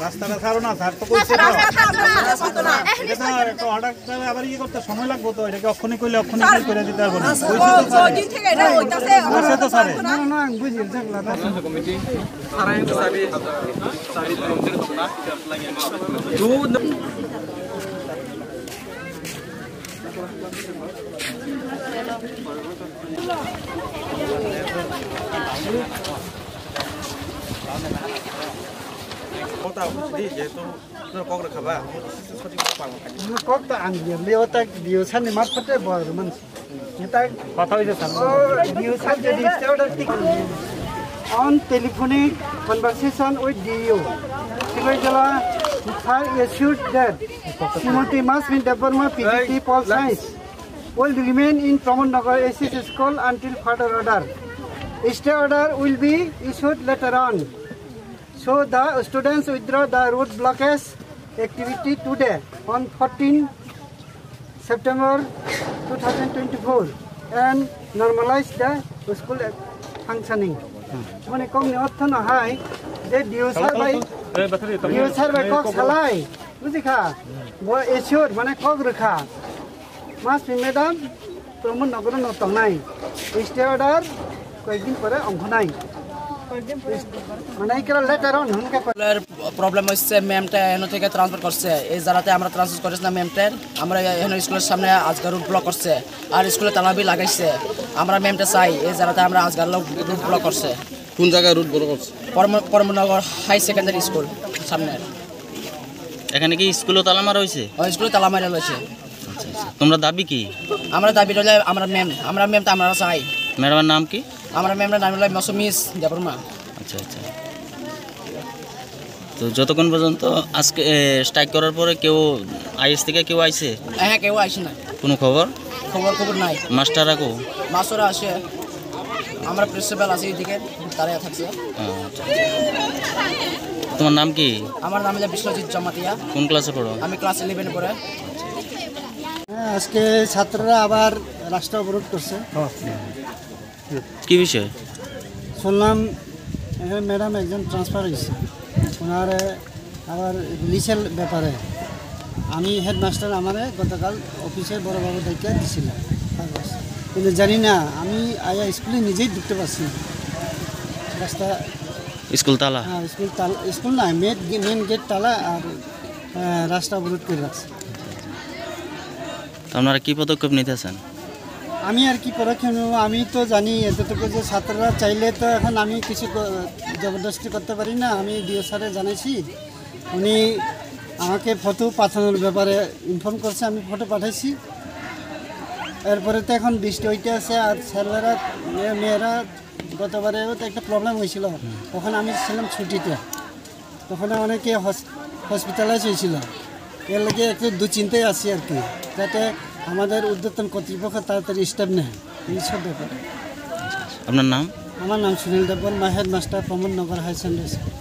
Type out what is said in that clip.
রাস্তাটা ছাড়ো না, স্যার তো কইছে তো হঠাৎ আবার ইয়ে করতে সময় লাগবো তো, এটাকে অক্ষণে কইলে অক্ষণে করে দিতে পারবো না। কইছে তো স্যার না বুঝি committee kota di yaitu kok rekaba kok ta ang liu ta liu san ni mat pate bor man eta কথা হইছে স্যার liu san যদি স্টার্টার ঠিক on telephonic conversation with DU Sigajala har assured that Timothy Masmin Department PGT Pol Science will remain in Pramod Nagar SS School until further order. Stay order will be issued later on. So the students withdraw the road blockage activity today on 14 September 2024 and normalize the school functioning. Mane kong ni otho na hai je diusar by kok salai buji kha bo assured mane kok rakha mas madam Pramod Nagar no tongnai stay order কয়েকদিন পরে অঙ্ক নাই মানে কি letter on হুনকে problem হচ্ছে ম্যামটা এখান থেকে transfer করছে এই জায়গাতে আমরা ট্রান্সফার করেছি না ম্যামটার আমরা এখানে স্কুলের সামনে আজগার রুট ব্লক করছে আর স্কুলে তালাবি লাগাইছে আমরা ম্যামটা চাই এই জায়গাতে আমরা আজগার রুট ব্লক করছে কোন জায়গায় রুট ব্লক করছে পরমনগর হাই সেকেন্ডারি স্কুল সামনে এখানে কি স্কুলে তালা মারা হইছে স্কুলে তালা মারা হইছে আচ্ছা আচ্ছা তোমরা দাবি কি আমরা দাবি হলে আমরা ম্যামটা আমরা চাই ম্যাডামের নাম কি আমরা ম্যামের নাম হলো মৌসুমিস দেববর্মা আচ্ছা আচ্ছা তো যতক্ষণ পর্যন্ত আজকে স্ট্রাইক করার পরে কেউ আইএস থেকে কেউ আইছে হ্যাঁ কেউ আইছে না কোনো খবর নাই মাস্টাররা কো মাস্টাররা আসে আমরা প্রিন্সিপাল আছি এদিকে তারা থাকছে তোমার নাম কি আমার নাম হলো বিশ্বজিৎ জমাতিয়া কোন ক্লাসে পড়ো আমি ক্লাস 11 পড়ে আজকে ছাত্ররা আবার রাস্তা অবরোধ করছে কি বিষয় শুনলাম ম্যাডাম একজন ট্রান্সফার হয়েছে ওনার আবার রিলিজের ব্যাপারে আমি হেডমাস্টার আমারে গতকাল অফিসে বড়বাবু দায়িত্ব দিয়েছিলাম কিন্তু জানি না আমি আয়া স্কুলে নিজেই ঢুকতে পারছি না রাস্তা স্কুল তালা হ্যাঁ স্কুল না মেন গেট তালা আর রাস্তা অবরোধ করে রাখছে আপনারা কি পদক্ষেপ নিতেছেন আমি আর কি পদক্ষেপ নেব আমি তো জানি এতটুকু যে ছাত্ররা চাইলে তো এখন আমি কিছু জবরদস্তি করতে পারি না আমি ডিও স্যারে জানাইছি উনি আমাকে ফটো পাঠানোর ব্যাপারে ইনফর্ম করছে আমি ফটো পাঠাইছি এরপরে তো এখন বৃষ্টি হইতে আছে আর স্যাররা মেয়েরা গতবারেও তো একটা প্রবলেম হয়েছিল তখন আমি ছিলাম ছুটিতে তখন অনেকে হসপিটালাইজ হয়েছিল এর লাগে একটু দুশ্চিন্তায় আছি আর কি যাতে আমাদের উদ্যোতন কর্তৃপক্ষ তাড়াতাড়ি স্টেপ নেয় এইসব ব্যাপারে আপনার নাম আমার নাম সুনীল দেববর্মা হেডমাস্টার প্রমোদ নগর হাই সেকেন্ডারি স্কুল